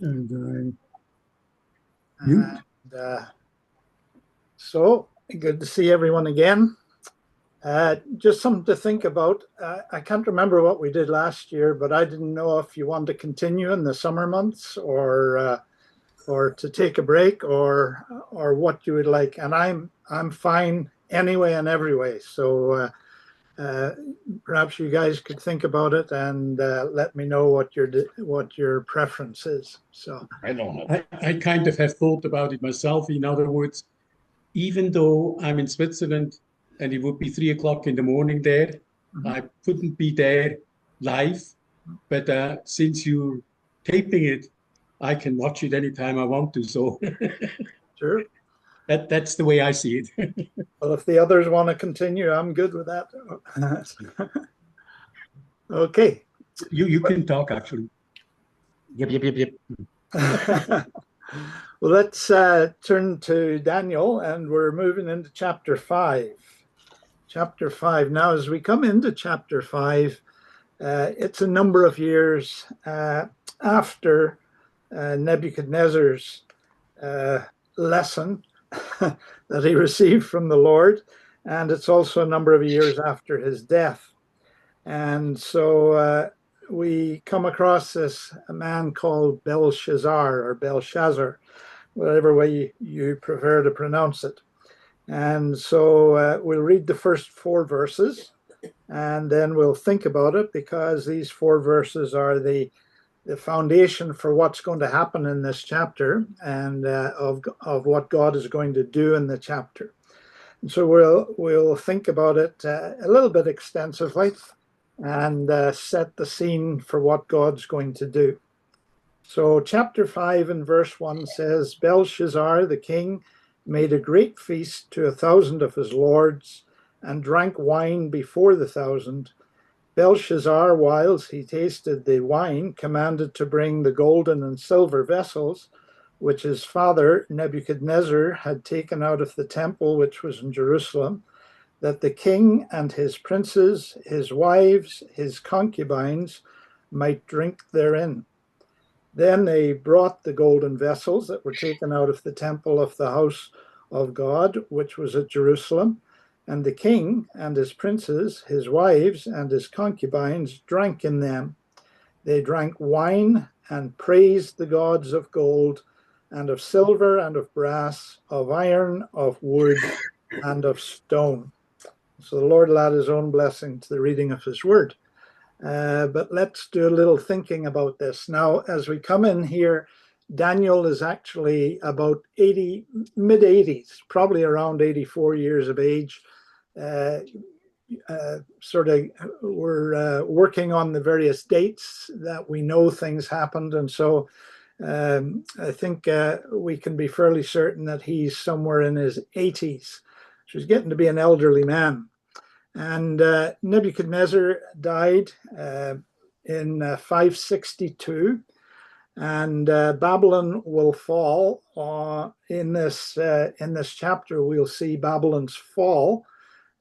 And Mute. So good to see everyone again. Just something to think about. I can't remember what we did last year, but I didn't know if you want to continue in the summer months or to take a break or what you would like. And I'm fine anyway and every way. So perhaps you guys could think about it and let me know what your preference is. So I don't know. I kind of have thought about it myself. In other words, even though I'm in Switzerland and it would be 3 o'clock in the morning there, I couldn't be there live. But since you're taping it, I can watch it anytime I want to. So sure. That's the way I see it. Well, if the others want to continue, I'm good with that. Okay. You can talk, actually. Yep. Well, let's turn to Daniel, and we're moving into chapter 5. Chapter 5. Now, as we come into chapter 5, it's a number of years after Nebuchadnezzar's lesson that he received from the Lord, and it's also a number of years after his death. And so we come across a man called Belshazzar, whatever way you prefer to pronounce it. And so we'll read the first 4 verses, and then we'll think about it, because these 4 verses are the foundation for what's going to happen in this chapter, and of what God is going to do in the chapter. And so we'll think about it a little bit extensively, and set the scene for what God's going to do. So chapter 5 and verse 1 says, Belshazzar the king made a great feast to 1,000 of his lords, and drank wine before the 1,000. Belshazzar, whiles he tasted the wine, commanded to bring the golden and silver vessels, which his father Nebuchadnezzar had taken out of the temple which was in Jerusalem, that the king and his princes, his wives, his concubines might drink therein. Then they brought the golden vessels that were taken out of the temple of the house of God, which was at Jerusalem, and the king and his princes, his wives, and his concubines drank in them. They drank wine and praised the gods of gold, and of silver, and of brass, of iron, of wood, and of stone. So the Lord will add his own blessing to the reading of his word. But let's do a little thinking about this. Now, as we come in here, Daniel is actually about mid-80s, probably around 84 years of age. We're working on the various dates that we know things happened. And so I think we can be fairly certain that he's somewhere in his 80s. So he's getting to be an elderly man. And Nebuchadnezzar died in 562, and Babylon will fall. In this chapter, we'll see Babylon's fall,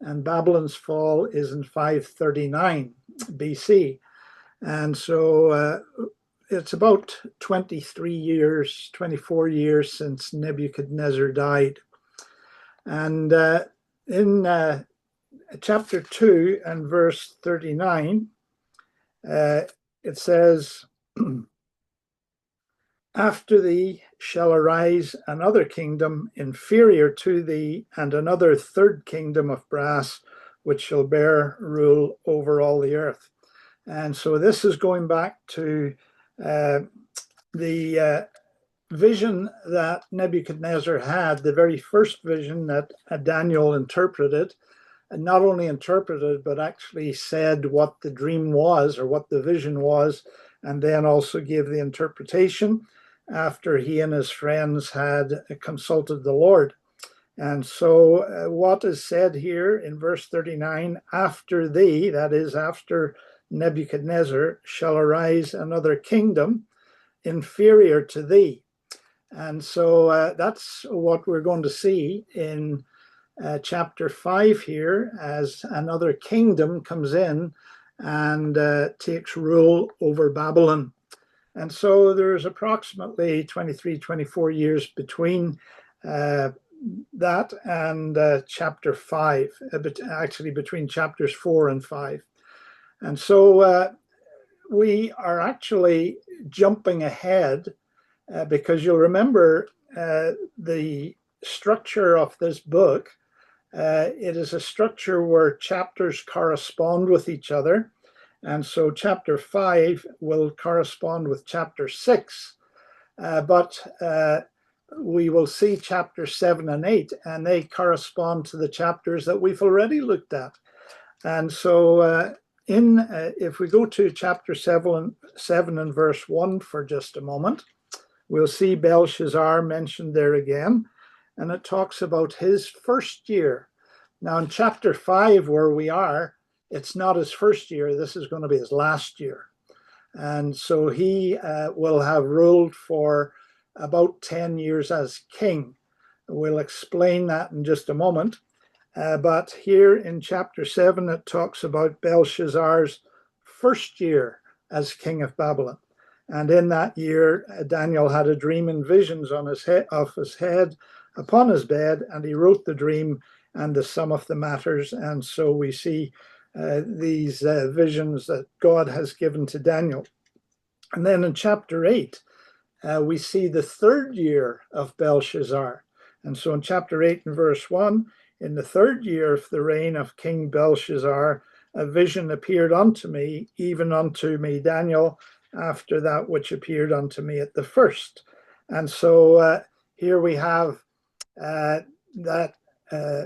and Babylon's fall is in 539 BC. And so it's about 24 years since Nebuchadnezzar died. And in chapter 2 and verse 39, it says, After thee shall arise another kingdom inferior to thee, and another third kingdom of brass, which shall bear rule over all the earth. And so this is going back to the vision that Nebuchadnezzar had, the very first vision that Daniel interpreted, and not only interpreted, but actually said what the dream was, or what the vision was, and then also gave the interpretation after he and his friends had consulted the Lord. And so what is said here in verse 39, after thee, that is after Nebuchadnezzar, shall arise another kingdom inferior to thee. And so that's what we're going to see in chapter 5 here, as another kingdom comes in and takes rule over Babylon. And so there's approximately 23, 24 years between that and chapter 5, actually between chapters 4 and 5. And so we are actually jumping ahead because you'll remember the structure of this book. It is a structure where chapters correspond with each other. And so chapter 5 will correspond with chapter 6, but we will see chapter 7 and 8, and they correspond to the chapters that we've already looked at. And so if we go to chapter 7 and verse 1 for just a moment, we'll see Belshazzar mentioned there again, and it talks about his first year. Now in chapter 5 where we are, it's not his first year, this is going to be his last year. And so he will have ruled for about 10 years as king. We'll explain that in just a moment. But here in chapter 7, it talks about Belshazzar's first year as king of Babylon. And in that year, Daniel had a dream and visions on his head, upon his bed, and he wrote the dream and the sum of the matters. And so we see these visions that God has given to Daniel. And then in chapter 8, we see the third year of Belshazzar. And so in chapter 8 and verse 1, in the third year of the reign of King Belshazzar, a vision appeared unto me, even unto me, Daniel, after that which appeared unto me at the first. And so here we have that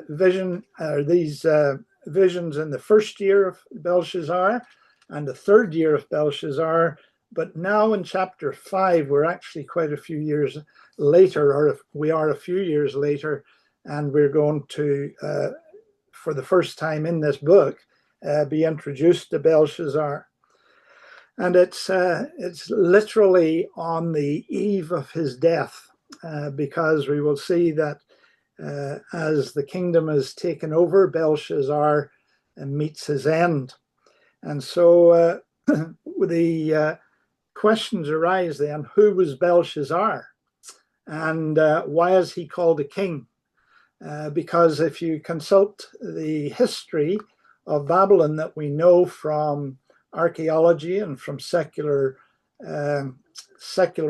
vision, or these visions in the first year of Belshazzar and the third year of Belshazzar. But now in chapter 5, we're actually quite a few years later, or if we are a few years later, and we're going to, for the first time in this book, be introduced to Belshazzar. And it's literally on the eve of his death, because we will see that as the kingdom is taken over, Belshazzar meets his end. And so the questions arise then, who was Belshazzar? And why is he called a king? Because if you consult the history of Babylon that we know from archaeology and from secular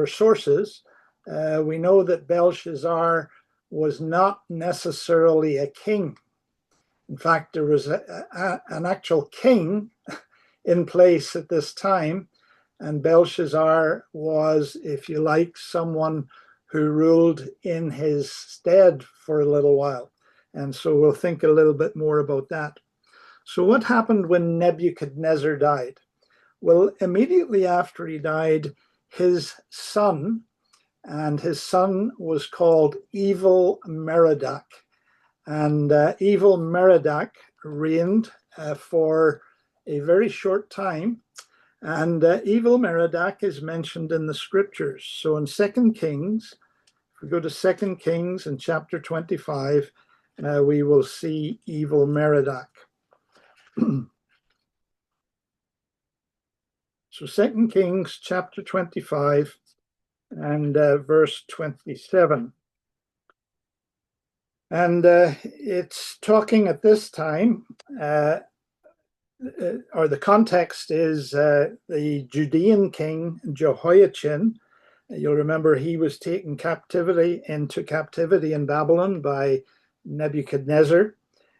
sources, we know that Belshazzar was not necessarily a king. In fact, there was an actual king in place at this time, and Belshazzar was, if you like, someone who ruled in his stead for a little while. And so we'll think a little bit more about that. So what happened when Nebuchadnezzar died? Well, immediately after he died, his son, and his son was called Evil Merodach. And Evil Merodach reigned for a very short time. And Evil Merodach is mentioned in the scriptures. So in 2 Kings, if we go to 2 Kings in chapter 25, we will see Evil Merodach. So 2 Kings chapter 25 and verse 27. And it's talking at this time, or the context is the Judean king Jehoiachin. You'll remember he was taken into captivity in Babylon by Nebuchadnezzar.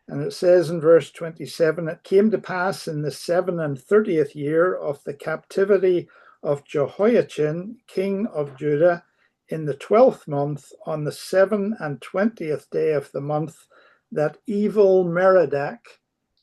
And it says in verse 27, it came to pass in the 37th year of the captivity of Jehoiachin, king of Judah, in the 12th month, on the 27th day of the month, that Evil Merodach,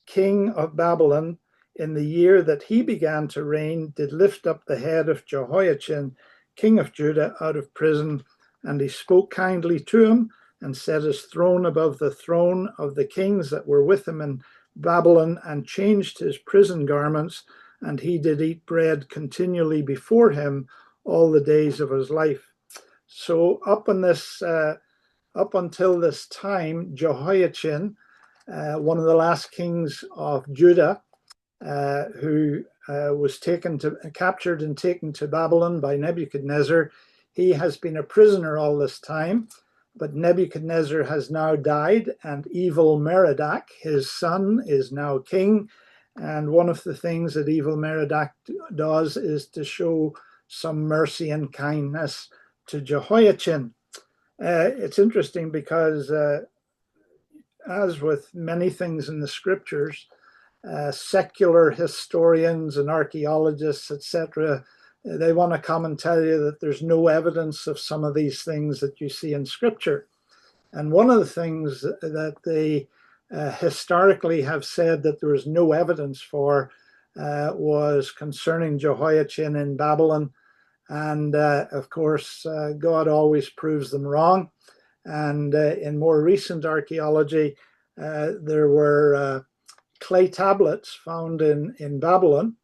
king of Babylon, in the year that he began to reign, did lift up the head of Jehoiachin, king of Judah, out of prison, and he spoke kindly to him, and set his throne above the throne of the kings that were with him in Babylon, and changed his prison garments, and he did eat bread continually before him all the days of his life. So up until this time, Jehoiachin, one of the last kings of Judah, who was captured and taken to Babylon by Nebuchadnezzar. He has been a prisoner all this time, but Nebuchadnezzar has now died, and evil Merodach, his son, is now king. And one of the things that evil Merodach does is to show some mercy and kindness to Jehoiachin. It's interesting because, as with many things in the scriptures, secular historians and archaeologists, etc., they want to come and tell you that there's no evidence of some of these things that you see in scripture. And one of the things that they historically have said that there was no evidence for was concerning Jehoiachin in Babylon. And of course, God always proves them wrong. And in more recent archaeology, there were clay tablets found in Babylon.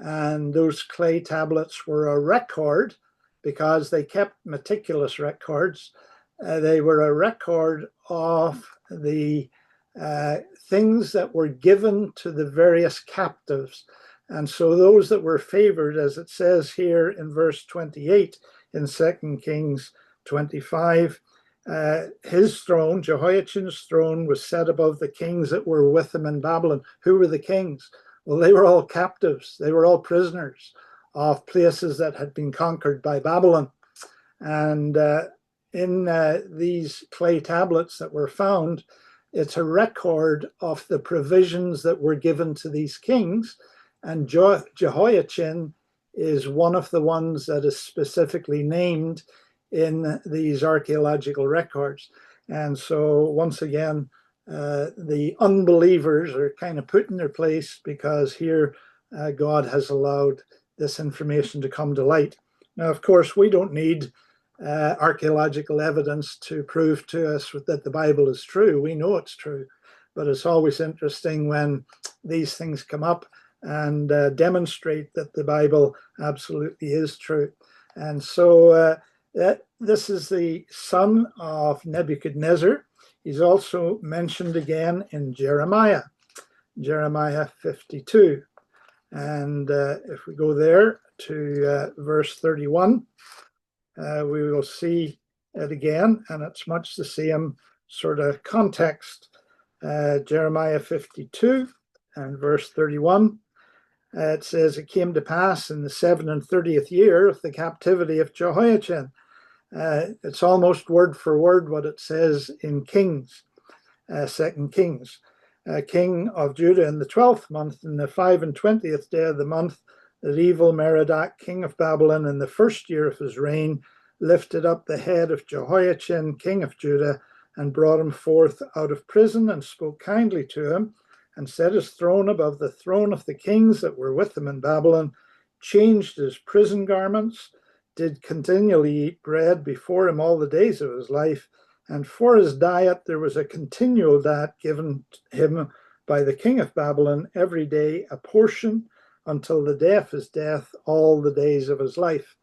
And those clay tablets were a record, because they kept meticulous records. They were a record of the things that were given to the various captives. And so those that were favored, as it says here in verse 28 in 2 Kings 25, his throne, Jehoiachin's throne, was set above the kings that were with him in Babylon. Who were the kings? Well, they were all captives. They were all prisoners of places that had been conquered by Babylon. And in these clay tablets that were found, it's a record of the provisions that were given to these kings. And Jehoiachin is one of the ones that is specifically named in these archaeological records. And so once again, the unbelievers are kind of put in their place, because here God has allowed this information to come to light. Now, of course, we don't need archaeological evidence to prove to us that the Bible is true. We know it's true, but it's always interesting when these things come up and demonstrate that the Bible absolutely is true. And so this is the son of Nebuchadnezzar. He's also mentioned again in Jeremiah 52. And if we go there to verse 31, we will see it again, and it's much the same sort of context. Jeremiah 52 and verse 31, it says, "It came to pass in the 37th year of the captivity of Jehoiachin." It's almost word for word what it says in Kings, 2 Kings. King of Judah, in the 12th month, in the 25th day of the month, that evil Merodach, king of Babylon, in the first year of his reign, lifted up the head of Jehoiachin, king of Judah, and brought him forth out of prison, and spoke kindly to him, and set his throne above the throne of the kings that were with him in Babylon, changed his prison garments, did continually eat bread before him all the days of his life, and for his diet there was a continual diet given him by the king of Babylon every day, a portion, until the day of his death, all the days of his life.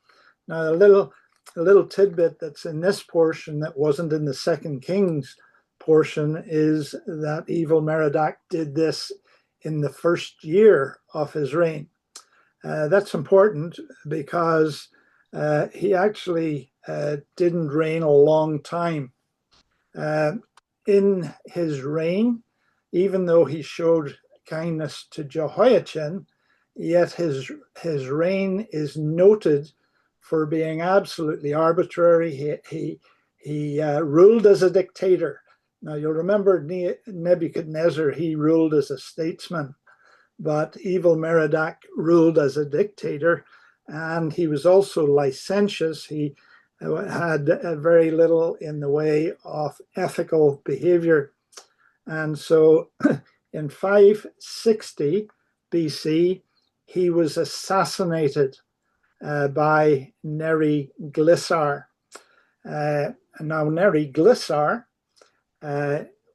Now, a little tidbit that's in this portion that wasn't in the 2 Kings portion is that evil Merodach did this in the first year of his reign. That's important because he actually didn't reign a long time. In his reign, even though he showed kindness to Jehoiachin, yet his reign is noted for being absolutely arbitrary. He ruled as a dictator. Now, you'll remember Nebuchadnezzar, he ruled as a statesman, but evil Merodach ruled as a dictator, and he was also licentious. He had very little in the way of ethical behavior. And so in 560 BC, he was assassinated by Neriglissar. Now, Neriglissar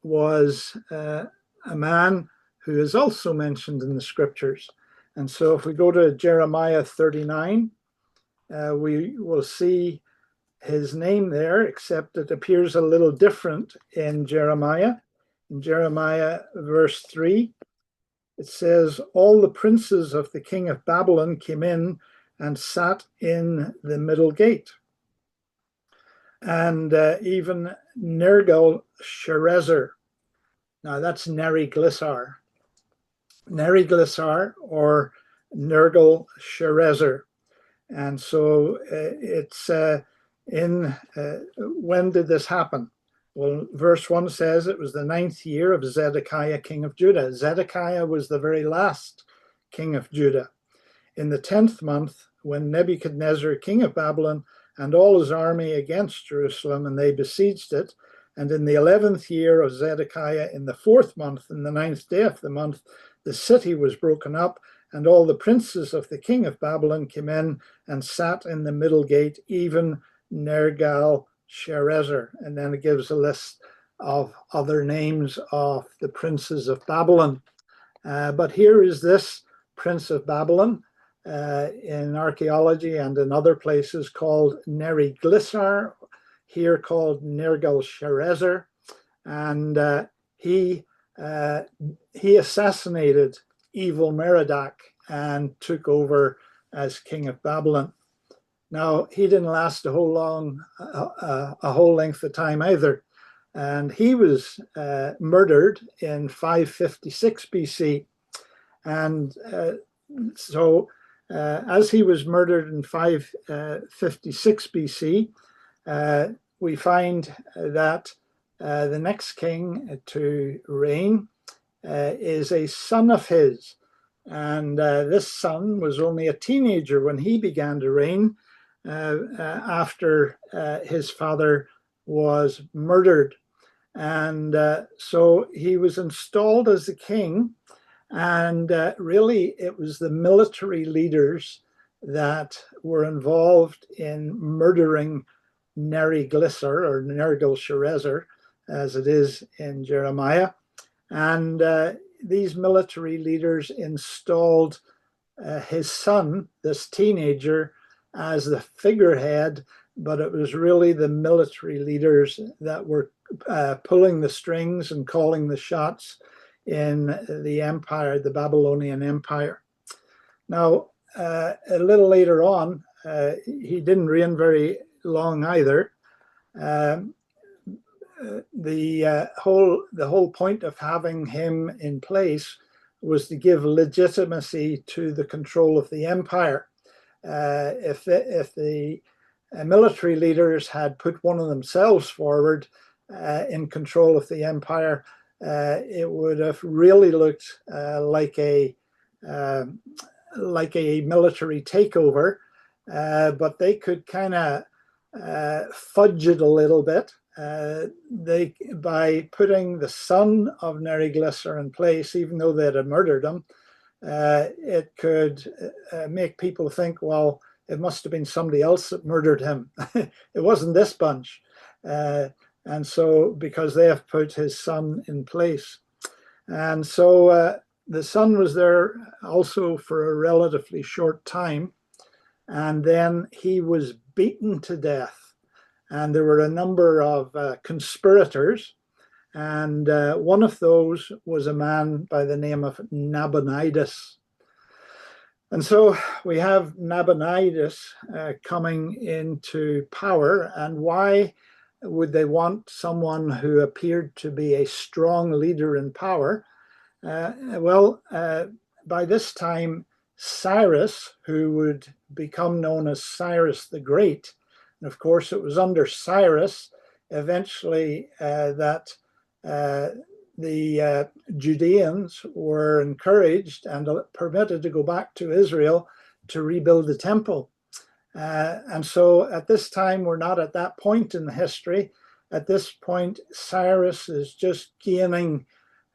was a man who is also mentioned in the scriptures. And so if we go to Jeremiah 39, we will see his name there, except it appears a little different in Jeremiah. In Jeremiah verse 3, it says, all the princes of the king of Babylon came in and sat in the middle gate. And even Nergal-Sharezer. Now that's Neri-Glissar. Neri-Glissar or Nergal-Sharezer. And so it's when did this happen? Well, verse 1 says it was the 9th year of Zedekiah, king of Judah. Zedekiah was the very last king of Judah. In the 10th month, when Nebuchadnezzar, king of Babylon, and all his army against Jerusalem, and they besieged it. And in the 11th year of Zedekiah, in the 4th month, in the 9th day of the month, the city was broken up, and all the princes of the king of Babylon came in and sat in the middle gate, even Nergal-Sharezer. And then it gives a list of other names of the princes of Babylon. But here is this prince of Babylon, in archaeology and in other places called Neri-Glissar, here called Nergal-Sharezer, and he assassinated evil Merodach and took over as king of Babylon. Now he didn't last a whole length of time either, and he was murdered in 556 BC, and so. As he was murdered in 556 BC, we find that the next king to reign is a son of his. And this son was only a teenager when he began to reign after his father was murdered. And so he was installed as the king. And really, it was the military leaders that were involved in murdering Neri-Glissar or Nergal-Sharezer, as it is in Jeremiah. And these military leaders installed his son, this teenager, as the figurehead, but it was really the military leaders that were pulling the strings and calling the shots in the empire, the Babylonian Empire. Now, a little later on, he didn't reign very long either. The whole point of having him in place was to give legitimacy to the control of the empire. If the military leaders had put one of themselves forward in control of the empire, it would have really looked like a military takeover, but they could kind of fudge it a little bit. By putting the son of Neri-Glissar in place, even though they had murdered him, it could make people think, well, it must have been somebody else that murdered him. It wasn't this bunch. And so, because they have put his son in place. And so the son was there also for a relatively short time. And then he was beaten to death. And there were a number of conspirators. And one of those was a man by the name of Nabonidus. And so we have Nabonidus coming into power. And why would they want someone who appeared to be a strong leader in power? By this time, Cyrus, who would become known as Cyrus the Great, and of course it was under Cyrus eventually that the Judeans were encouraged and permitted to go back to Israel to rebuild the temple. And so at this time, we're not at that point in the history. At this point, Cyrus is just gaining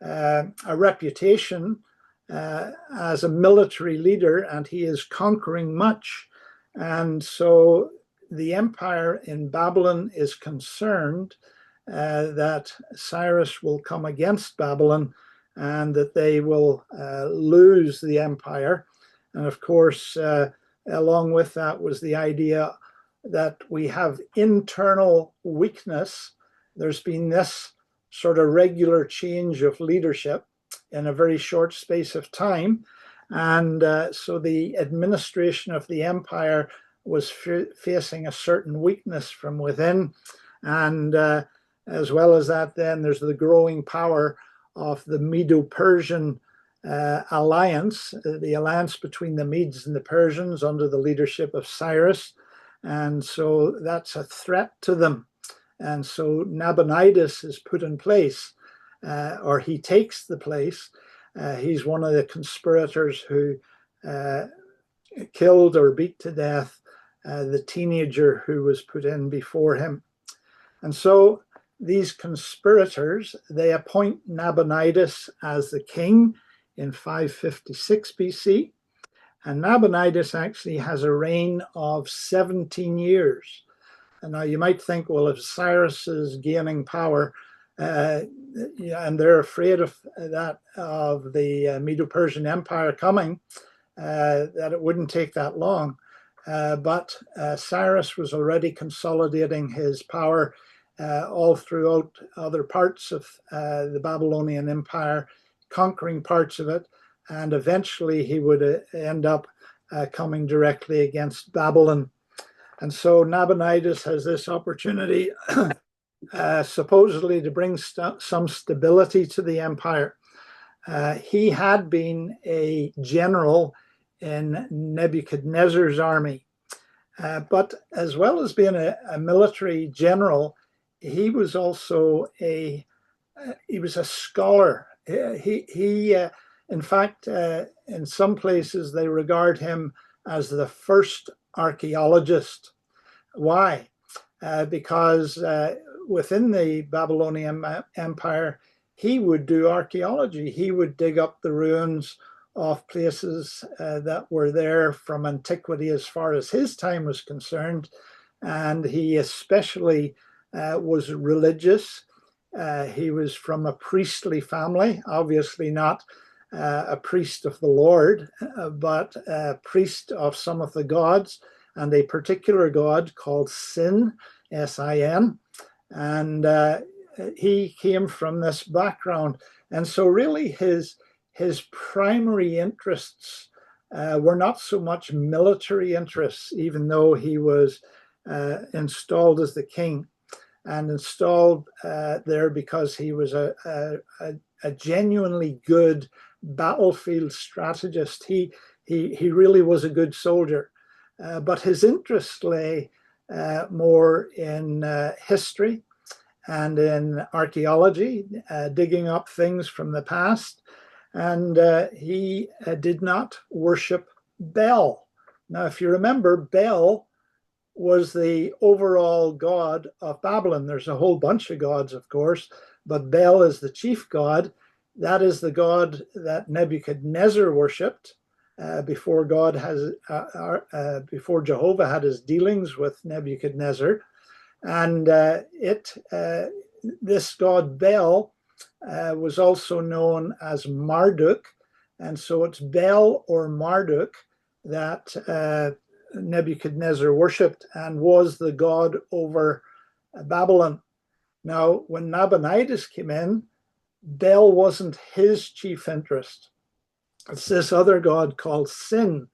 a reputation as a military leader, and he is conquering much. And so the empire in Babylon is concerned that Cyrus will come against Babylon and that they will lose the empire. And of course, along with that was the idea that we have internal weakness. There's been this sort of regular change of leadership, in a very short space of time. And so the administration of the empire was facing a certain weakness from within. And as well as that, then there's the growing power of the Medo-Persian alliance, the alliance between the Medes and the Persians under the leadership of Cyrus. And so that's a threat to them. And so Nabonidus is put in place, or he takes the place. He's one of the conspirators who killed or beat to death the teenager who was put in before him. And so these conspirators, they appoint Nabonidus as the king in 556 BC. And Nabonidus actually has a reign of 17 years. And now you might think, well, if Cyrus is gaining power, and they're afraid of that, of the Medo-Persian Empire coming, that it wouldn't take that long. But Cyrus was already consolidating his power all throughout other parts of the Babylonian Empire, conquering parts of it, and eventually he would end up coming directly against Babylon. And so Nabonidus has this opportunity supposedly to bring some stability to the empire. He had been a general in Nebuchadnezzar's army, but as well as being a military general, he was also a scholar. In fact, in some places they regard him as the first archaeologist. Why? Because within the Babylonian Empire, he would do archaeology. He would dig up the ruins of places that were there from antiquity as far as his time was concerned. And he especially was religious. He was from a priestly family, obviously not a priest of the Lord, but a priest of some of the gods, and a particular god called Sin, S-I-N. And he came from this background. And so really his primary interests were not so much military interests, even though he was installed as the king, and installed there because he was a genuinely good battlefield strategist. He really was a good soldier, but his interests lay more in history and in archaeology, digging up things from the past. And he did not worship Bel. Now, if you remember, Bel was the overall god of Babylon. There's a whole bunch of gods, of course, but Bel is the chief god. That is the god that Nebuchadnezzar worshipped before before Jehovah had his dealings with Nebuchadnezzar. And this god Bel was also known as Marduk. And so it's Bel or Marduk that Nebuchadnezzar worshipped and was the god over Babylon. Now, when Nabonidus came in, Bel wasn't his chief interest. It's this other god called Sin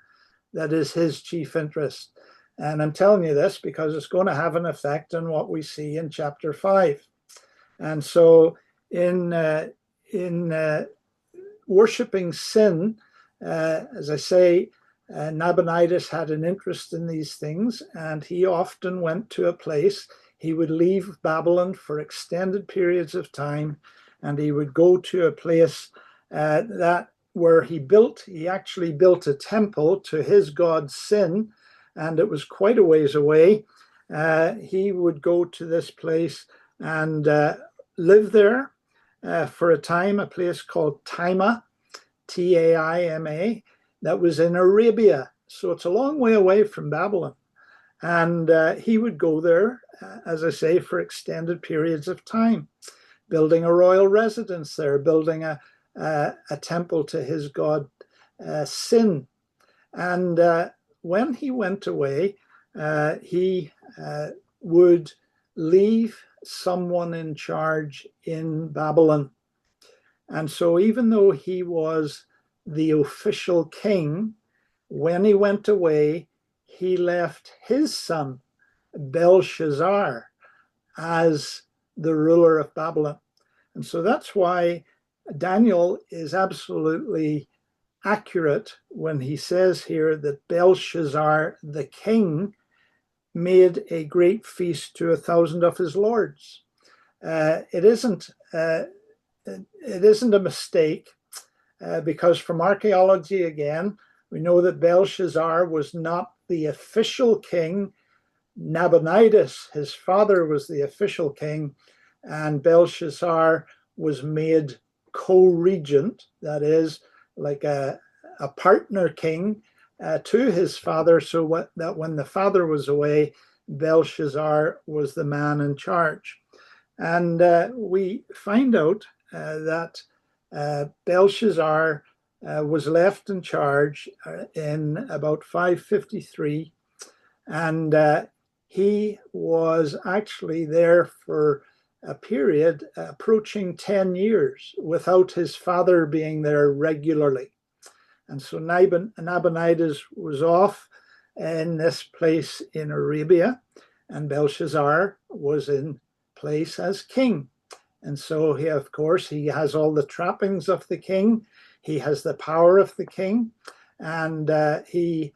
that is his chief interest. And I'm telling you this because it's going to have an effect on what we see in chapter 5. And so in worshiping Sin, as I say, Nabonidus had an interest in these things, and he often went to a place. He would leave Babylon for extended periods of time, and he would go to a place where he actually built a temple to his god Sin, and it was quite a ways away. He would go to this place and live there for a time, a place called Taima, T-A-I-M-A, that was in Arabia. So it's a long way away from Babylon. And he would go there, as I say, for extended periods of time, building a royal residence there, building a temple to his god Sin. And when he went away, he would leave someone in charge in Babylon. And so even though he was the official king, when he went away, he left his son, Belshazzar, as the ruler of Babylon. And so that's why Daniel is absolutely accurate when he says here that Belshazzar the king made a great feast to 1,000 of his lords. It isn't a mistake, because from archaeology again, we know that Belshazzar was not the official king. Nabonidus, his father, was the official king, and Belshazzar was made co-regent, that is, like a partner king to his father, so that when the father was away, Belshazzar was the man in charge. And we find out that Belshazzar was left in charge in about 553, and he was actually there for a period approaching 10 years without his father being there regularly. And so Nabonidus was off in this place in Arabia, and Belshazzar was in place as king. And so he, of course, he has all the trappings of the king. He has the power of the king, and he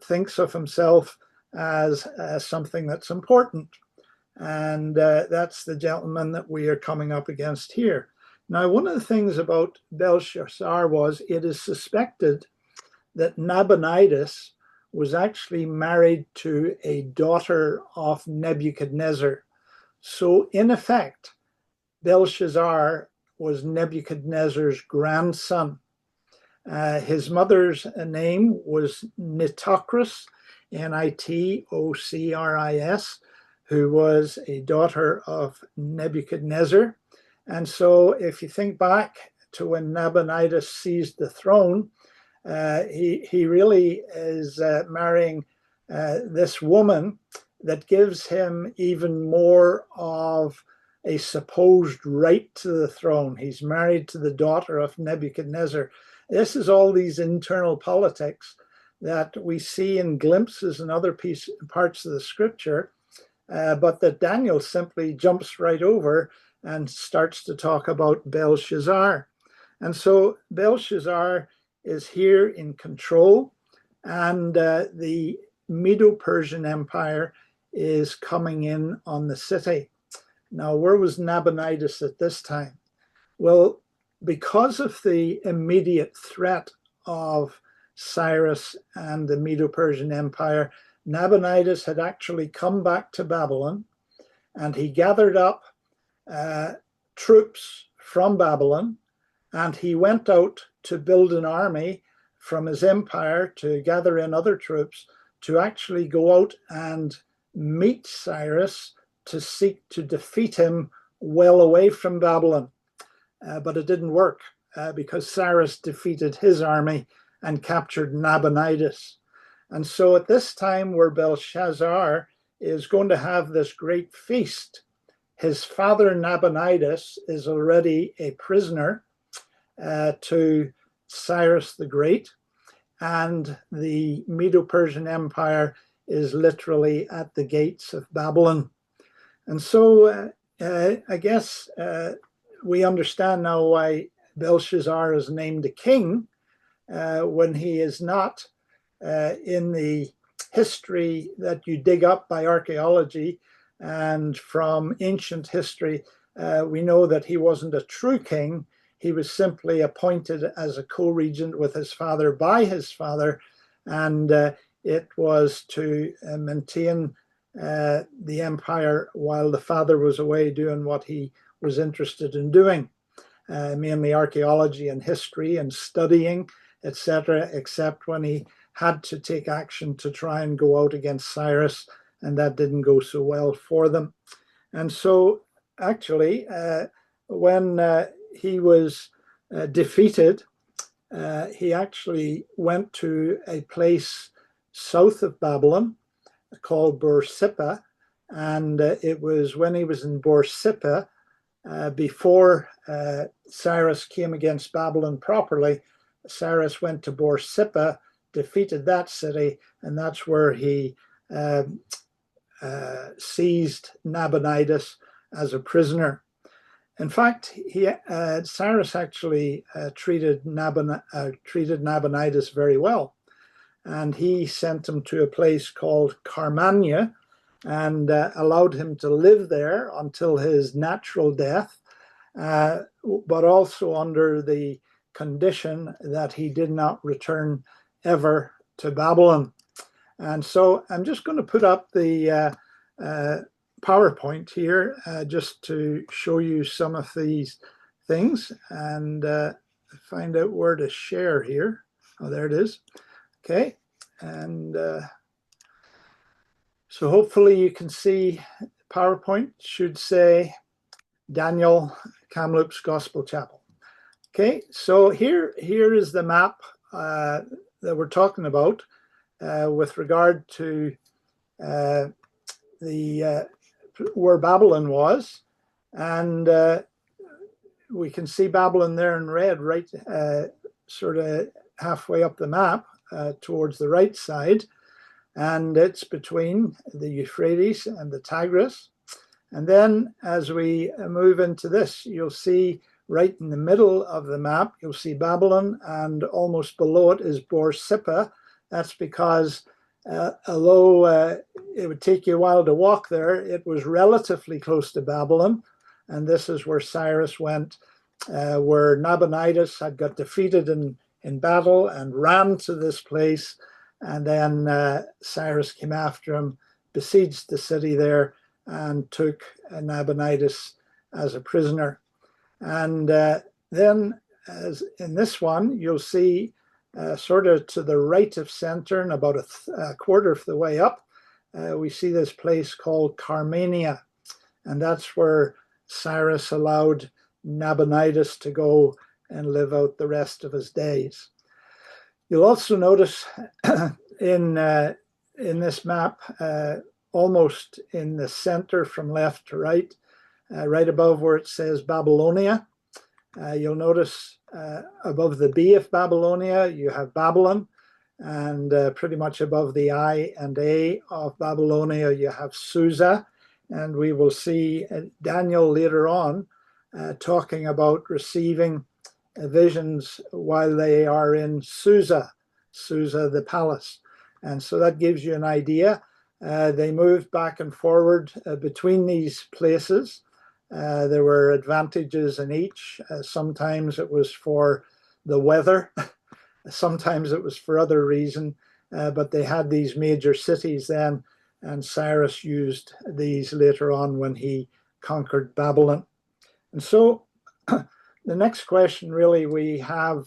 thinks of himself as something that's important. And that's the gentleman that we are coming up against here. Now, one of the things about Belshazzar was it is suspected that Nabonidus was actually married to a daughter of Nebuchadnezzar. So, in effect, Belshazzar was Nebuchadnezzar's grandson. His mother's name was Nitocris, Nitocris, who was a daughter of Nebuchadnezzar. And so if you think back to when Nabonidus seized the throne, he really is marrying this woman that gives him even more of a supposed right to the throne. He's married to the daughter of Nebuchadnezzar. This is all these internal politics that we see in glimpses in other parts of the scripture, but that Daniel simply jumps right over and starts to talk about Belshazzar. And so Belshazzar is here in control, and the Medo-Persian Empire is coming in on the city. Now, where was Nabonidus at this time? Well, because of the immediate threat of Cyrus and the Medo-Persian Empire, Nabonidus had actually come back to Babylon, and he gathered up troops from Babylon, and he went out to build an army from his empire to gather in other troops to actually go out and meet Cyrus to seek to defeat him well away from Babylon. But it didn't work because Cyrus defeated his army and captured Nabonidus. And so at this time where Belshazzar is going to have this great feast, his father Nabonidus is already a prisoner to Cyrus the Great, and the Medo-Persian Empire is literally at the gates of Babylon. And so I guess we understand now why Belshazzar is named a king when he is not in the history that you dig up by archaeology and from ancient history. We know that he wasn't a true king. He was simply appointed as a co-regent with his father by his father, and it was to maintain the empire while the father was away doing what he was interested in doing, mainly archaeology and history and studying, etc., except when he had to take action to try and go out against Cyrus, and that didn't go so well for them. And so actually, when he was defeated, he actually went to a place south of Babylon called Borsippa, and it was when he was in Borsippa before Cyrus came against Babylon properly, Cyrus went to Borsippa, defeated that city, and that's where he seized Nabonidus as a prisoner. In fact, Cyrus actually treated Nabonidus very well, and he sent him to a place called Carmania and allowed him to live there until his natural death, but also under the condition that he did not return ever to Babylon. And so I'm just going to put up the PowerPoint here just to show you some of these things and find out where to share here. Oh, there it is. Okay. And so hopefully you can see PowerPoint should say Daniel Kamloops Gospel Chapel. Okay, so here is the map that we're talking about with regard to where Babylon was, and we can see Babylon there in red, right, sort of halfway up the map towards the right side, and it's between the Euphrates and the Tigris. And then as we move into this, you'll see right in the middle of the map, you'll see Babylon, and almost below it is Borsippa. That's because although it would take you a while to walk there, it was relatively close to Babylon. And this is where Cyrus went, where Nabonidus had got defeated in battle and ran to this place. And then Cyrus came after him, besieged the city there, and took Nabonidus as a prisoner. And then, as in this one, you'll see sort of to the right of center and about a quarter of the way up, we see this place called Carmania. And that's where Cyrus allowed Nabonidus to go and live out the rest of his days. You'll also notice in this map, almost in the center from left to right, right above where it says Babylonia, you'll notice above the B of Babylonia, you have Babylon, and pretty much above the I and A of Babylonia, you have Susa. And we will see Daniel later on talking about receiving visions while they are in Susa, the palace. And so that gives you an idea. They moved back and forward between these places. There were advantages in each. Sometimes it was for the weather. Sometimes it was for other reason. But they had these major cities then, and Cyrus used these later on when he conquered Babylon. And so the next question really we have,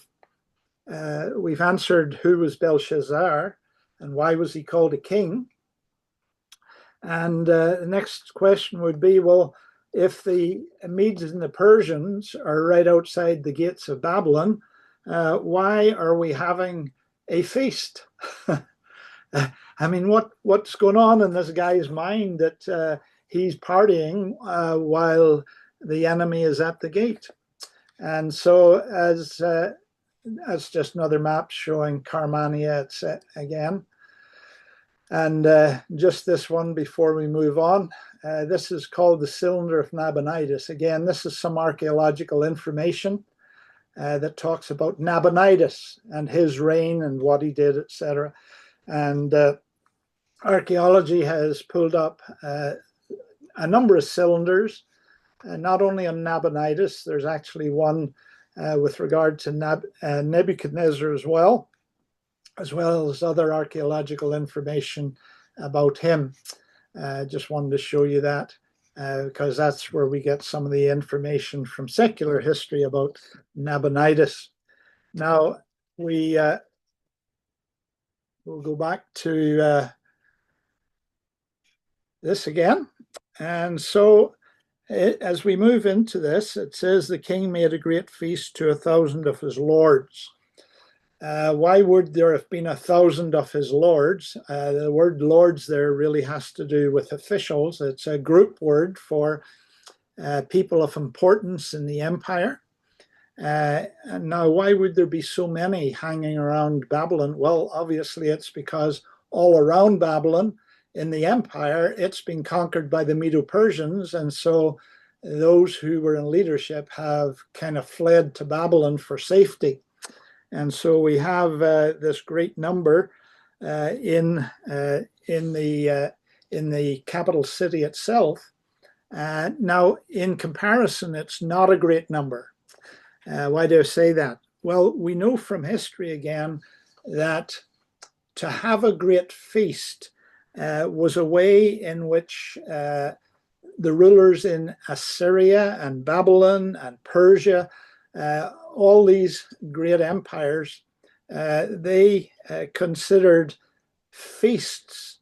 we've answered who was Belshazzar and why was he called a king? And the next question would be, well, if the Medes and the Persians are right outside the gates of Babylon, why are we having a feast? I mean, what's going on in this guy's mind that he's partying while the enemy is at the gate? And so as just another map showing Carmania again. And just this one before we move on. This is called the Cylinder of Nabonidus. Again, this is some archaeological information that talks about Nabonidus and his reign and what he did, etc. And archaeology has pulled up a number of cylinders, not only on Nabonidus, there's actually one with regard to Nebuchadnezzar as well as other archaeological information about him. Just wanted to show you that because that's where we get some of the information from secular history about Nabonidus. Now, we'll go back to this again. And so as we move into this, it says the king made a great feast to 1,000 of his lords. Why would there have been 1,000 of his lords? The word lords there really has to do with officials. It's a group word for people of importance in the empire. And now, why would there be so many hanging around Babylon? Well, obviously, it's because all around Babylon in the empire, it's been conquered by the Medo-Persians. And so those who were in leadership have kind of fled to Babylon for safety. And so we have this great number in the capital city itself. Now, in comparison, it's not a great number. Why do I say that? Well, we know from history again that to have a great feast was a way in which the rulers in Assyria and Babylon and Persia, all these great empires, they considered feasts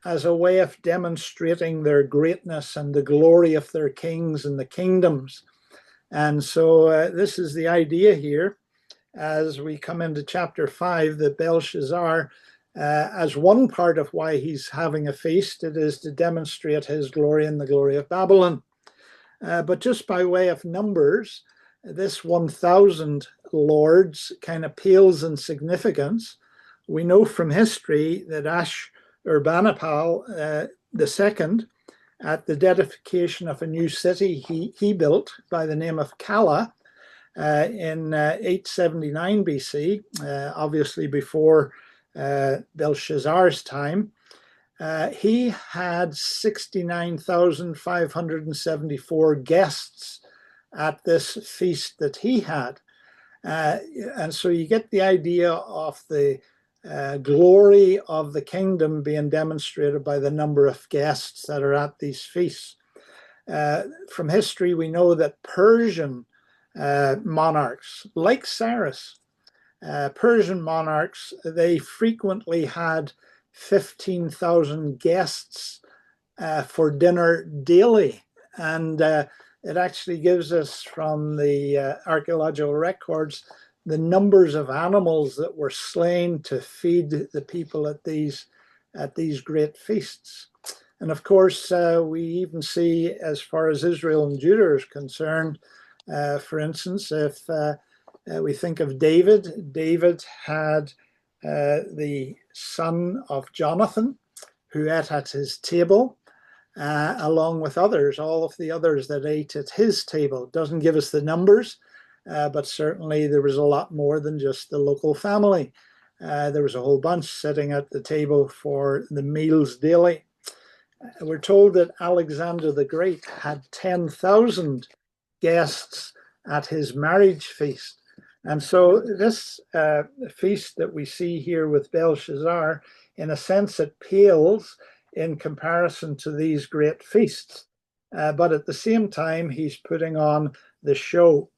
as a way of demonstrating their greatness and the glory of their kings and the kingdoms. And so this is the idea here as we come into chapter 5, that Belshazzar, as one part of why he's having a feast, it is to demonstrate his glory and the glory of Babylon. But just by way of numbers, this 1,000 lords kind of pales in significance. We know from history that Ashurbanipal II, at the dedication of a new city he built by the name of Calah in 879 BC, obviously before Belshazzar's time, he had 69,574 guests at this feast that he had. And so you get the idea of the glory of the kingdom being demonstrated by the number of guests that are at these feasts. From history, we know that Persian monarchs, like Cyrus, Persian monarchs, they frequently had 15,000 guests for dinner daily. And it actually gives us from the archaeological records the numbers of animals that were slain to feed the people at these great feasts. And of course, we even see, as far as Israel and Judah is concerned, for instance, if we think of David, David had the son of Jonathan who ate at his table, along with others, all of the others that ate at his table. It doesn't give us the numbers, but certainly there was a lot more than just the local family. There was a whole bunch sitting at the table for the meals daily. We're told that Alexander the Great had 10,000 guests at his marriage feast. And so this feast that we see here with Belshazzar, in a sense, it pales in comparison to these great feasts. But at the same time, he's putting on the show.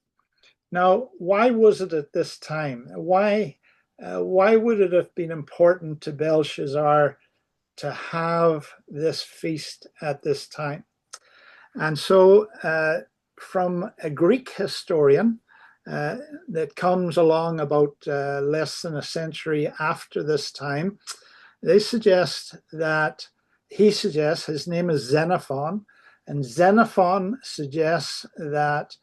Now, why was it at this time? Why would it have been important to Belshazzar to have this feast at this time? And so from a Greek historian that comes along about less than a century after this time, he suggests, his name is Xenophon, and Xenophon suggests that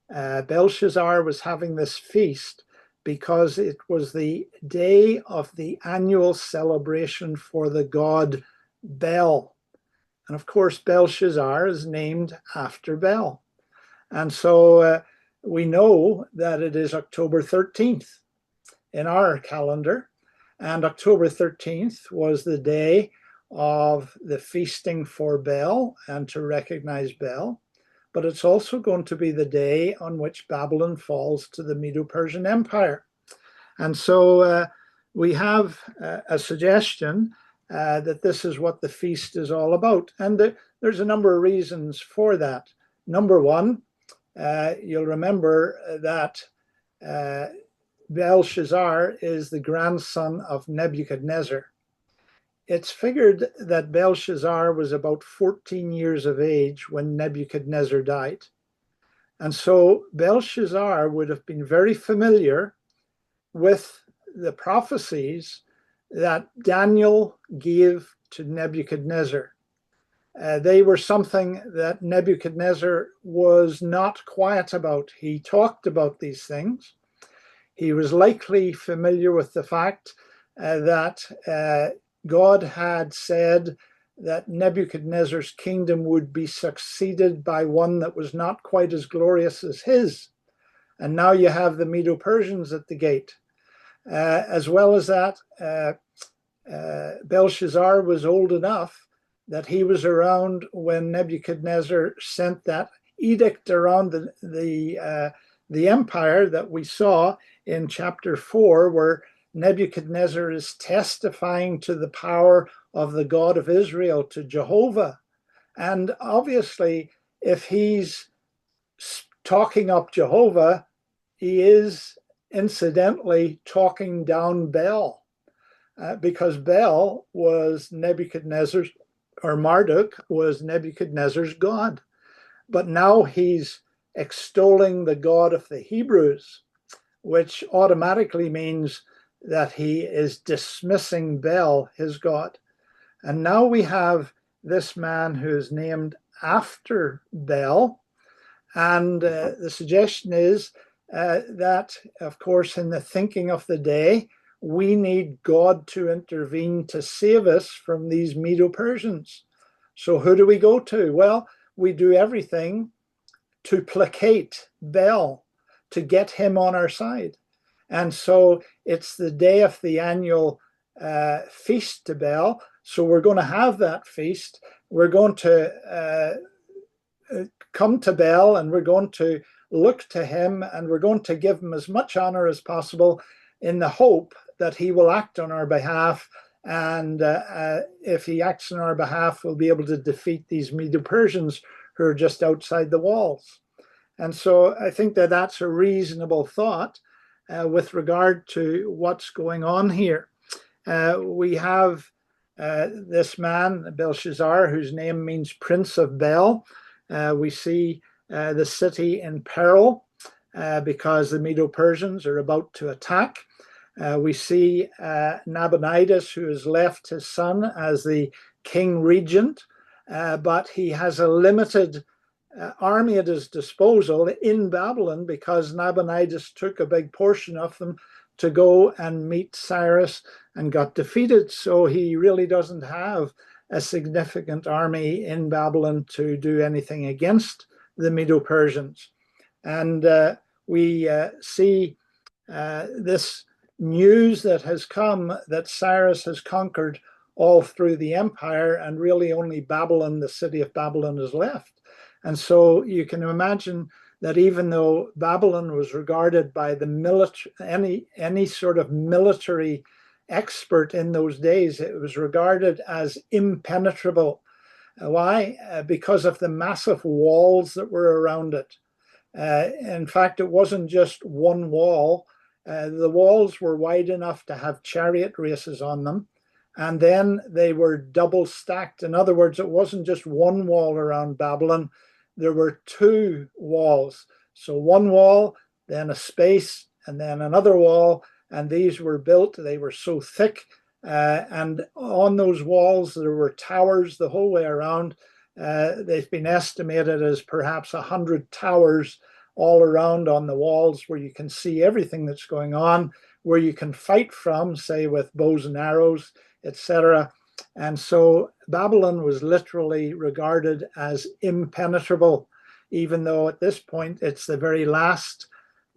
Belshazzar was having this feast because it was the day of the annual celebration for the god Bel. And of course, Belshazzar is named after Bel. And so we know that it is October 13th in our calendar. And October 13th was the day of the feasting for Bel and to recognize Bel. But it's also going to be the day on which Babylon falls to the Medo-Persian Empire. And so we have a suggestion that this is what the feast is all about. And there's a number of reasons for that. Number one, you'll remember that Belshazzar is the grandson of Nebuchadnezzar. It's figured that Belshazzar was about 14 years of age when Nebuchadnezzar died. And so Belshazzar would have been very familiar with the prophecies that Daniel gave to Nebuchadnezzar. They were something that Nebuchadnezzar was not quiet about. He talked about these things. He was likely familiar with the fact that God had said that Nebuchadnezzar's kingdom would be succeeded by one that was not quite as glorious as his. And now you have the Medo-Persians at the gate. As well as that, Belshazzar was old enough that he was around when Nebuchadnezzar sent that edict around the empire that we saw in chapter 4, where Nebuchadnezzar is testifying to the power of the God of Israel, to Jehovah. And obviously, if he's talking up Jehovah, he is incidentally talking down Bel, because Bel was Nebuchadnezzar's, or Marduk was Nebuchadnezzar's god. But now he's extolling the God of the Hebrews, which automatically means that he is dismissing Bel, his god. And now we have this man who is named after Bel. And the suggestion is that, of course, in the thinking of the day, we need God to intervene to save us from these Medo-Persians. So who do we go to? Well, we do everything to placate Bel, to get him on our side. And so it's the day of the annual feast to Bel. So we're going to have that feast. We're going to come to Bel, and we're going to look to him, and we're going to give him as much honor as possible in the hope that he will act on our behalf. And if he acts on our behalf, we'll be able to defeat these Medo-Persians who are just outside the walls. And so I think that that's a reasonable thought with regard to what's going on here. We have this man, Belshazzar, whose name means Prince of Bel. We see the city in peril because the Medo-Persians are about to attack. We see Nabonidus, who has left his son as the king regent, but he has a limited army at his disposal in Babylon because Nabonidus took a big portion of them to go and meet Cyrus and got defeated. So he really doesn't have a significant army in Babylon to do anything against the Medo-Persians. And we see this news that has come that Cyrus has conquered all through the empire, and really only Babylon, the city of Babylon, is left. And so you can imagine that even though Babylon was regarded by the military, any sort of military expert in those days, it was regarded as impenetrable. Why? Because of the massive walls that were around it. In fact, it wasn't just one wall. The walls were wide enough to have chariot races on them, and then they were double stacked. In other words, it wasn't just one wall around Babylon. There were two walls. So one wall, then a space, and then another wall. And these were built, they were so thick. And on those walls, there were towers the whole way around. They've been estimated as perhaps 100 towers all around on the walls where you can see everything that's going on, where you can fight from, say, with bows and arrows, etc. And so Babylon was literally regarded as impenetrable, even though at this point it's the very last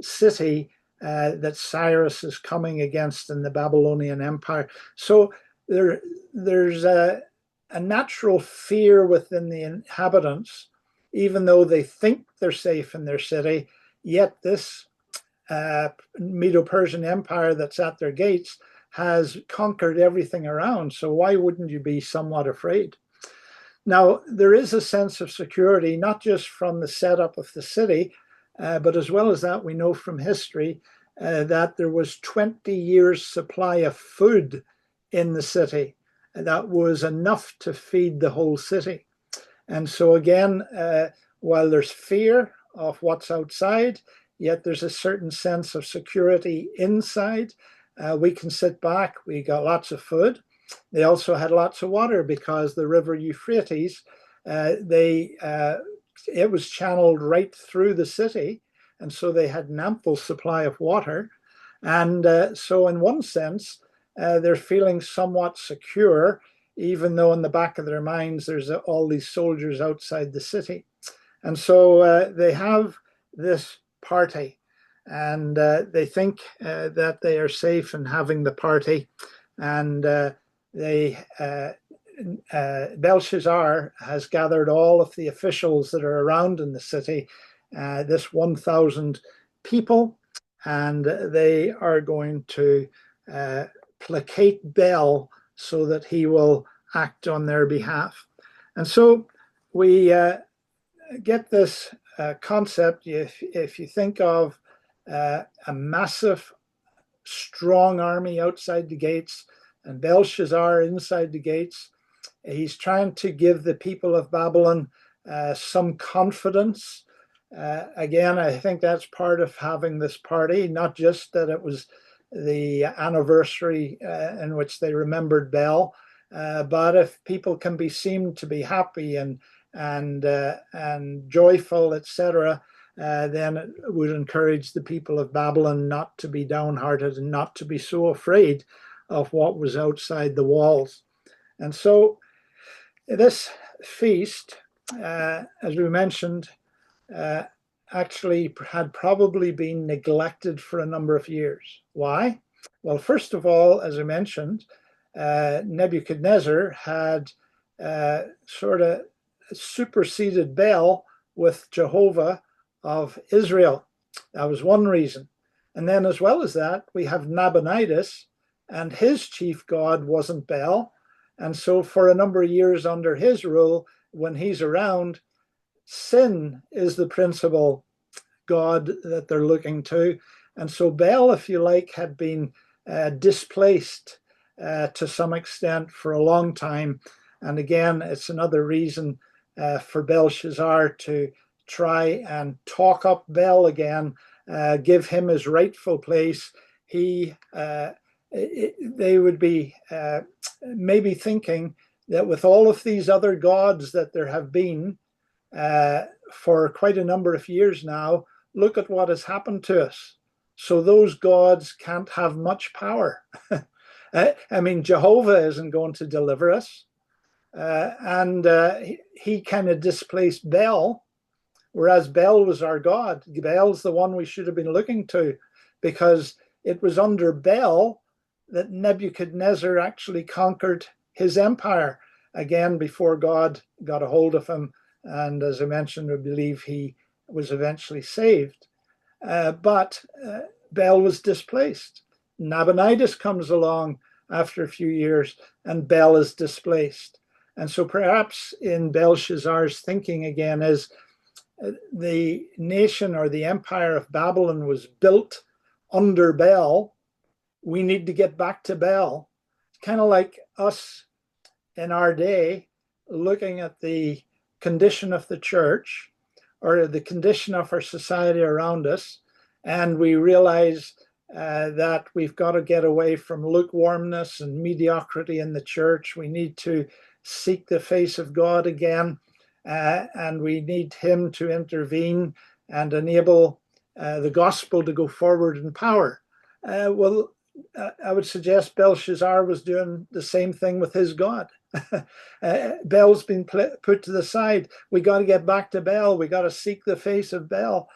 city that Cyrus is coming against in the Babylonian Empire. So there's a natural fear within the inhabitants, even though they think they're safe in their city, yet this Medo-Persian Empire that's at their gates has conquered everything around. So why wouldn't you be somewhat afraid? Now, there is a sense of security, not just from the setup of the city, but as well as that, we know from history that there was 20 years' supply of food in the city. That was enough to feed the whole city. And so again, while there's fear of what's outside, yet there's a certain sense of security inside. We can sit back, we got lots of food. They also had lots of water because the river Euphrates it was channeled right through the city, and so they had an ample supply of water. And so in one sense, they're feeling somewhat secure, even though in the back of their minds there's all these soldiers outside the city. And so they have this party, and they think that they are safe in having the party. And Belshazzar has gathered all of the officials that are around in the city, this 1,000 people, and they are going to placate Bel so that he will act on their behalf. And so we get this concept. If you think of a massive, strong army outside the gates and Belshazzar inside the gates, he's trying to give the people of Babylon some confidence. Again, I think that's part of having this party, not just that it was the anniversary in which they remembered Bel, but if people can be seen to be happy and joyful, etc., then it would encourage the people of Babylon not to be downhearted and not to be so afraid of what was outside the walls. And so this feast, as we mentioned, actually had probably been neglected for a number of years. Why? Well, first of all, as I mentioned, Nebuchadnezzar had sort of superseded Bel with Jehovah of Israel. That was one reason. And then as well as that, we have Nabonidus, and his chief god wasn't Bel. And so for a number of years under his rule, when he's around, sin is the principal god that they're looking to. And so Bel, if you like, had been displaced to some extent for a long time. And again, it's another reason for Belshazzar to try and talk up Bel again, give him his rightful place. They would be maybe thinking that with all of these other gods that there have been for quite a number of years now, look at what has happened to us. So those gods can't have much power. I mean, Jehovah isn't going to deliver us. And he kind of displaced Bel, whereas Bel was our God. Bel's the one we should have been looking to, because it was under Bel that Nebuchadnezzar actually conquered his empire, again, before God got a hold of him. And as I mentioned, I believe he was eventually saved. But Bel was displaced. Nabonidus comes along after a few years, and Bel is displaced. And so perhaps in Belshazzar's thinking again is the nation or the empire of Babylon was built under Bel. We need to get back to Bel. It's kind of like us in our day looking at the condition of the church or the condition of our society around us, and we realize that we've got to get away from lukewarmness and mediocrity in the church. We need to seek the face of God again, and we need him to intervene and enable the gospel to go forward in power. Well, I would suggest Belshazzar was doing the same thing with his God. Bel's been put to the side. We got to get back to Bel. We got to seek the face of Bel,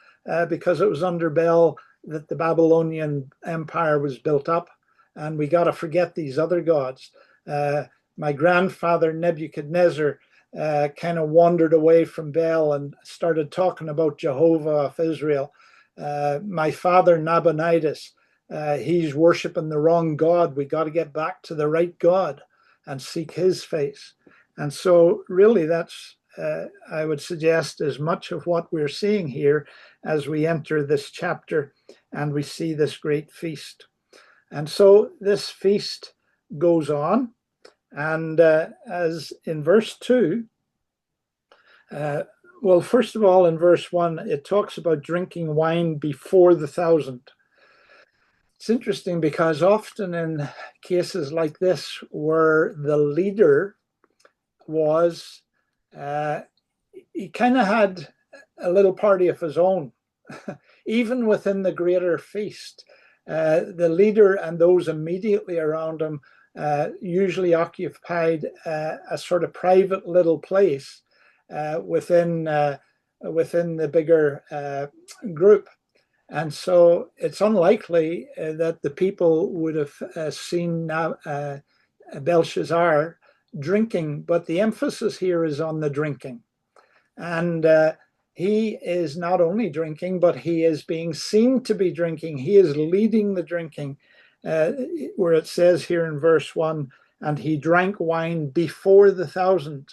because it was under Bel that the Babylonian Empire was built up, and we got to forget these other gods. My grandfather Nebuchadnezzar kind of wandered away from Bel and started talking about Jehovah of Israel. My father Nabonidus, he's worshiping the wrong God. We got to get back to the right God and seek his face. And so really that's, I would suggest, as much of what we're seeing here as we enter this chapter and we see this great feast. And so this feast goes on. And as in verse 2, well, first of all, in verse 1, it talks about drinking wine before the 1,000. It's interesting because often in cases like this, where the leader was he kind of had a little party of his own, even within the greater feast. The leader and those immediately around him usually occupied a sort of private little place within the bigger group. And so it's unlikely that the people would have seen Belshazzar drinking, but the emphasis here is on the drinking. And he is not only drinking, but he is being seen to be drinking. He is leading the drinking, where it says here in verse 1, and he drank wine before the 1,000.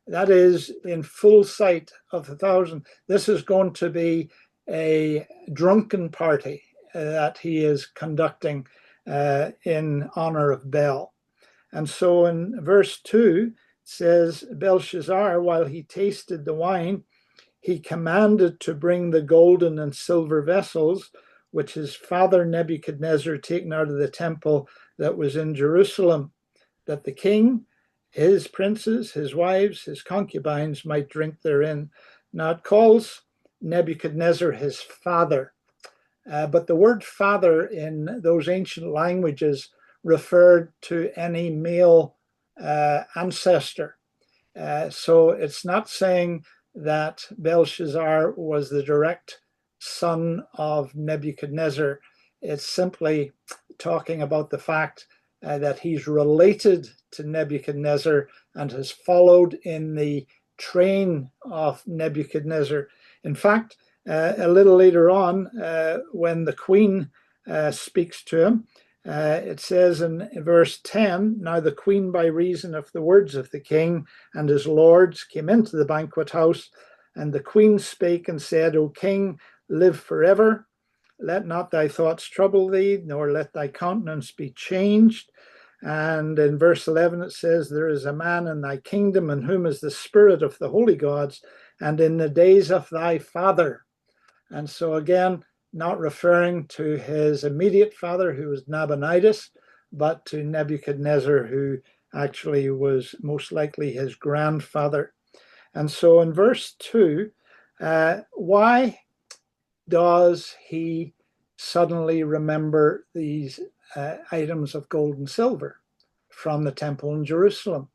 That is in full sight of the 1,000. This is going to be a drunken party that he is conducting in honor of Bel. And so in verse 2, it says, Belshazzar, while he tasted the wine, he commanded to bring the golden and silver vessels, which his father Nebuchadnezzar taken out of the temple that was in Jerusalem, that the king, his princes, his wives, his concubines might drink therein. Now it calls Nebuchadnezzar his father, but the word father in those ancient languages referred to any male ancestor. So it's not saying that Belshazzar was the direct son of Nebuchadnezzar. It's simply talking about the fact that he's related to Nebuchadnezzar and has followed in the train of Nebuchadnezzar. In fact, a little later on, when the queen speaks to him, it says in verse 10, now the queen, by reason of the words of the king and his lords, came into the banquet house, and the queen spake and said, O king, live forever. Let not thy thoughts trouble thee, nor let thy countenance be changed. And in verse 11 it says, there is a man in thy kingdom in whom is the spirit of the holy gods, and in the days of thy father. And so again, not referring to his immediate father, who was Nabonidus, but to Nebuchadnezzar, who actually was most likely his grandfather. And so in verse 2, why does he suddenly remember these items of gold and silver from the temple in Jerusalem?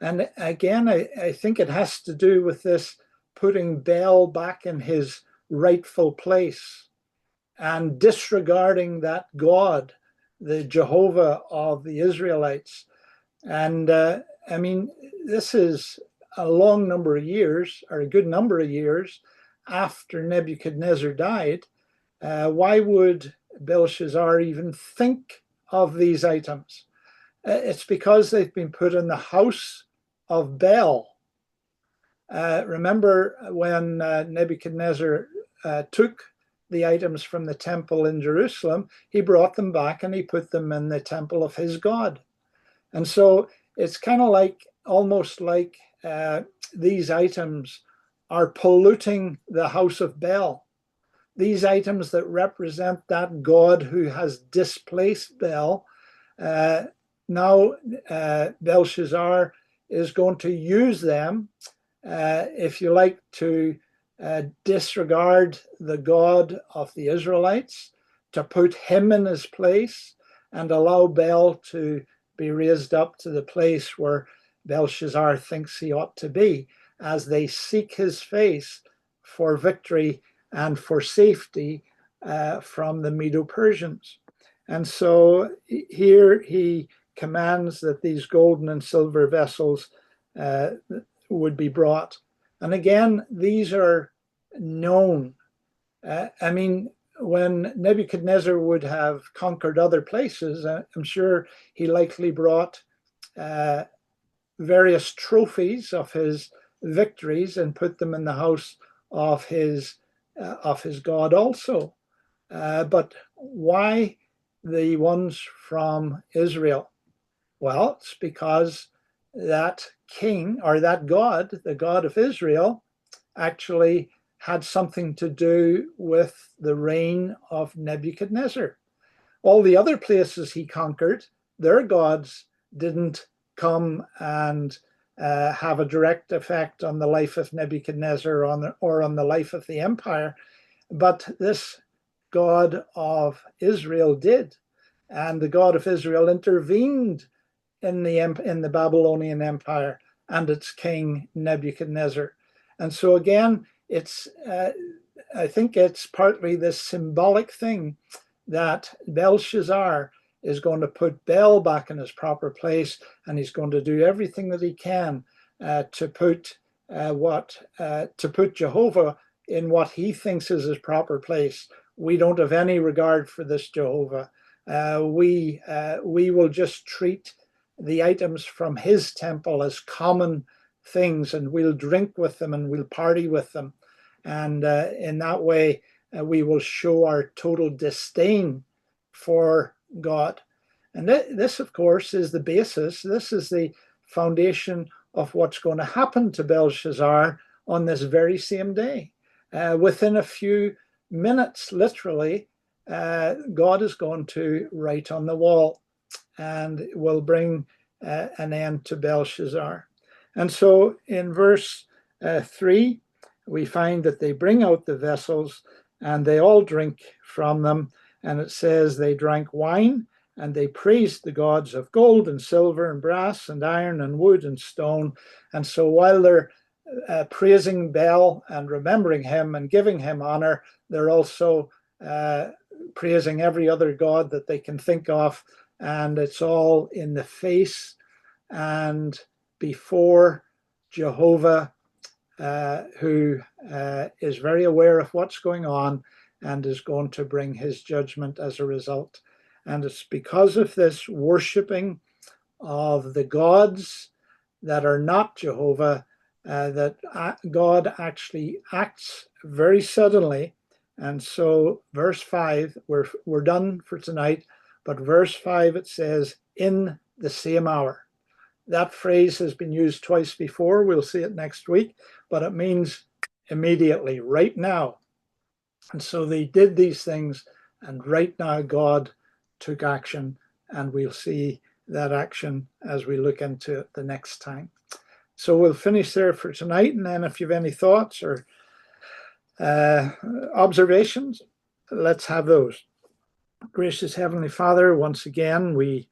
And again, I think it has to do with this putting Bel back in his rightful place and disregarding that God, the Jehovah of the Israelites. And I mean, this is a long number of years, or a good number of years after Nebuchadnezzar died. Why would Belshazzar even think of these items? It's because they've been put in the house of Bel. Remember when Nebuchadnezzar took the items from the temple in Jerusalem, he brought them back and he put them in the temple of his God. And so it's kind of like, almost like these items are polluting the house of Bel. These items that represent that God who has displaced Bel, now Belshazzar is going to use them, if you like, to disregard the God of the Israelites, to put him in his place and allow Bel to be raised up to the place where Belshazzar thinks he ought to be, as they seek his face for victory and for safety from the Medo-Persians. And so here he commands that these golden and silver vessels would be brought. And again, these are known. I mean, when Nebuchadnezzar would have conquered other places, I'm sure he likely brought various trophies of his victories and put them in the house of his God also. But why the ones from Israel? Well, it's because that king, or that God, the God of Israel, actually had something to do with the reign of Nebuchadnezzar. All the other places he conquered, their gods didn't come and have a direct effect on the life of Nebuchadnezzar or on the life of the empire. But this God of Israel did. And the God of Israel intervened in the Babylonian Empire and its king Nebuchadnezzar. And so again, I think it's partly this symbolic thing that Belshazzar is going to put Bel back in his proper place, and he's going to do everything that he can to put Jehovah in what he thinks is his proper place. We don't have any regard for this Jehovah. We will just treat the items from his temple as common things, and we'll drink with them and we'll party with them. And in that way, we will show our total disdain for God. And this, of course, is the basis. This is the foundation of what's going to happen to Belshazzar on this very same day. Within a few minutes, literally, God is going to write on the wall and will bring an end to Belshazzar. And so in verse 3, we find that they bring out the vessels and they all drink from them. And it says they drank wine and they praised the gods of gold and silver and brass and iron and wood and stone. And so while they're praising Bel and remembering him and giving him honor, they're also praising every other god that they can think of. And it's all in the face and before Jehovah, who is very aware of what's going on and is going to bring his judgment as a result. And it's because of this worshiping of the gods that are not Jehovah that God actually acts very suddenly. And so verse 5, we're done for tonight, but verse 5, it says, in the same hour. That phrase has been used twice before. We'll see it next week, but it means immediately, right now. And so they did these things, and right now God took action, and we'll see that action as we look into it the next time. So we'll finish there for tonight, and then if you have any thoughts or observations, let's have those. Gracious Heavenly Father, once again, we